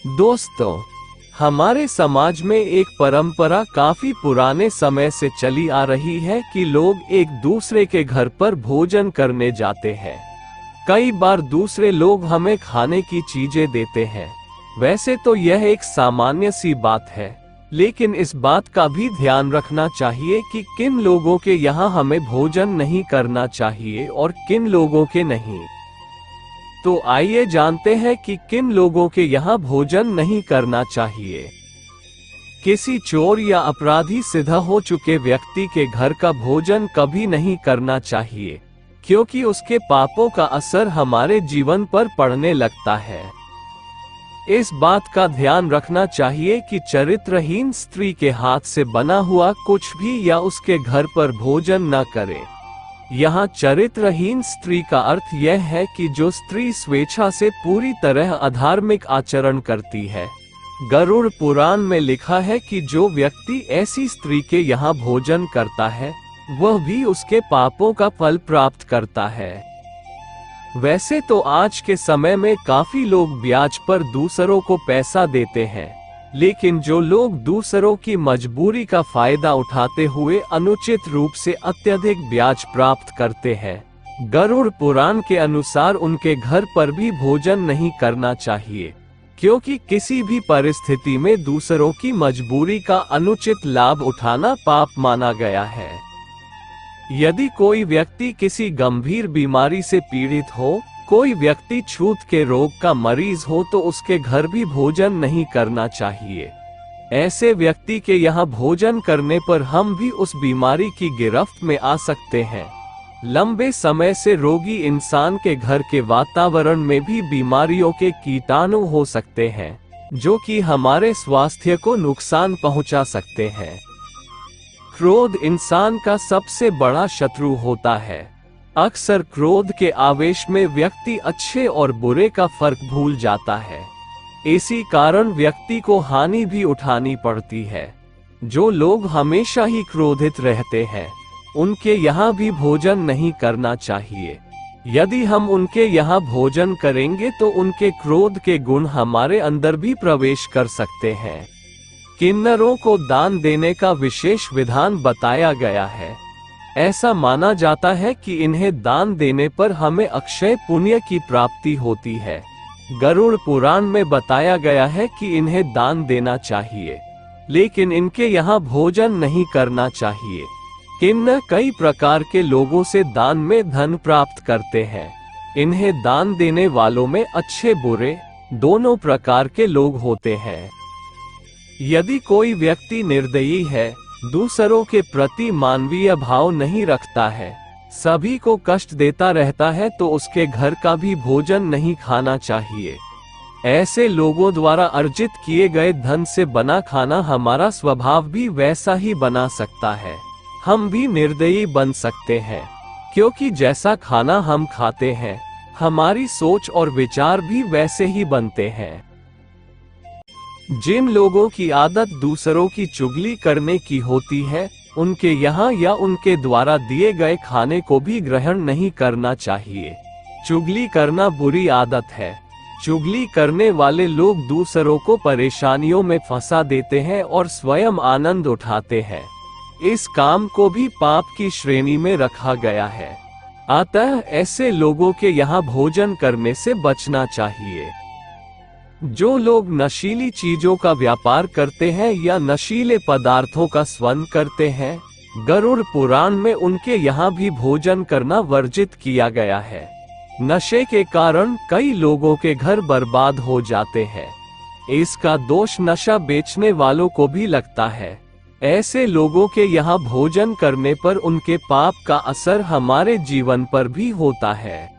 दोस्तों, हमारे समाज में एक परंपरा काफी पुराने समय से चली आ रही है कि लोग एक दूसरे के घर पर भोजन करने जाते हैं। कई बार दूसरे लोग हमें खाने की चीजें देते हैं। वैसे तो यह एक सामान्य सी बात है, लेकिन इस बात का भी ध्यान रखना चाहिए कि किन लोगों के यहाँ हमें भोजन नहीं करना चाहिए और किन लोगों के नहीं। तो आइए जानते हैं कि किन लोगों के यहाँ भोजन नहीं करना चाहिए। किसी चोर या अपराधी सिद्ध हो चुके व्यक्ति के घर का भोजन कभी नहीं करना चाहिए, क्योंकि उसके पापों का असर हमारे जीवन पर पड़ने लगता है। इस बात का ध्यान रखना चाहिए कि चरित्रहीन स्त्री के हाथ से बना हुआ कुछ भी या उसके घर पर भोजन न करें। यहाँ चरित्रहीन स्त्री का अर्थ यह है कि जो स्त्री स्वेच्छा से पूरी तरह अधार्मिक आचरण करती है। गरुड़ पुराण में लिखा है कि जो व्यक्ति ऐसी स्त्री के यहाँ भोजन करता है, वह भी उसके पापों का फल प्राप्त करता है। वैसे तो आज के समय में काफी लोग ब्याज पर दूसरों को पैसा देते हैं, लेकिन जो लोग दूसरों की मजबूरी का फायदा उठाते हुए अनुचित रूप से अत्यधिक ब्याज प्राप्त करते हैं, गरुड़ पुराण के अनुसार उनके घर पर भी भोजन नहीं करना चाहिए, क्योंकि किसी भी परिस्थिति में दूसरों की मजबूरी का अनुचित लाभ उठाना पाप माना गया है। यदि कोई व्यक्ति किसी गंभीर बीमारी से पीड़ित हो, कोई व्यक्ति छूत के रोग का मरीज हो, तो उसके घर भी भोजन नहीं करना चाहिए। ऐसे व्यक्ति के यहाँ भोजन करने पर हम भी उस बीमारी की गिरफ्त में आ सकते हैं। लंबे समय से रोगी इंसान के घर के वातावरण में भी बीमारियों के कीटाणु हो सकते हैं, जो कि हमारे स्वास्थ्य को नुकसान पहुंचा सकते हैं। क्रोध इंसान का सबसे बड़ा शत्रु होता है। अक्सर क्रोध के आवेश में व्यक्ति अच्छे और बुरे का फर्क भूल जाता है। इसी कारण व्यक्ति को हानि भी उठानी पड़ती है। जो लोग हमेशा ही क्रोधित रहते हैं, उनके यहाँ भी भोजन नहीं करना चाहिए। यदि हम उनके यहाँ भोजन करेंगे तो उनके क्रोध के गुण हमारे अंदर भी प्रवेश कर सकते हैं। किन्नरों को दान देने का विशेष विधान बताया गया है। ऐसा माना जाता है कि इन्हें दान देने पर हमें अक्षय पुण्य की प्राप्ति होती है। गरुड़ पुराण में बताया गया है कि इन्हें दान देना चाहिए, लेकिन इनके यहाँ भोजन नहीं करना चाहिए। किन्नर कई प्रकार के लोगों से दान में धन प्राप्त करते हैं। इन्हें दान देने वालों में अच्छे बुरे दोनों प्रकार के लोग होते हैं। यदि कोई व्यक्ति निर्दयी है, दूसरों के प्रति मानवीय भाव नहीं रखता है, सभी को कष्ट देता रहता है, तो उसके घर का भी भोजन नहीं खाना चाहिए। ऐसे लोगों द्वारा अर्जित किए गए धन से बना खाना हमारा स्वभाव भी वैसा ही बना सकता है। हम भी निर्दयी बन सकते हैं, क्योंकि जैसा खाना हम खाते हैं, हमारी सोच और विचार भी वैसे ही बनते हैं। जिन लोगों की आदत दूसरों की चुगली करने की होती है, उनके यहाँ या उनके द्वारा दिए गए खाने को भी ग्रहण नहीं करना चाहिए। चुगली करना बुरी आदत है। चुगली करने वाले लोग दूसरों को परेशानियों में फंसा देते हैं और स्वयं आनंद उठाते हैं। इस काम को भी पाप की श्रेणी में रखा गया है। अतः ऐसे लोगों के यहाँ भोजन करने से बचना चाहिए। जो लोग नशीली चीजों का व्यापार करते हैं या नशीले पदार्थों का सेवन करते हैं, गरुड़ पुराण में उनके यहाँ भी भोजन करना वर्जित किया गया है। नशे के कारण कई लोगों के घर बर्बाद हो जाते हैं। इसका दोष नशा बेचने वालों को भी लगता है। ऐसे लोगों के यहाँ भोजन करने पर उनके पाप का असर हमारे जीवन पर भी होता है।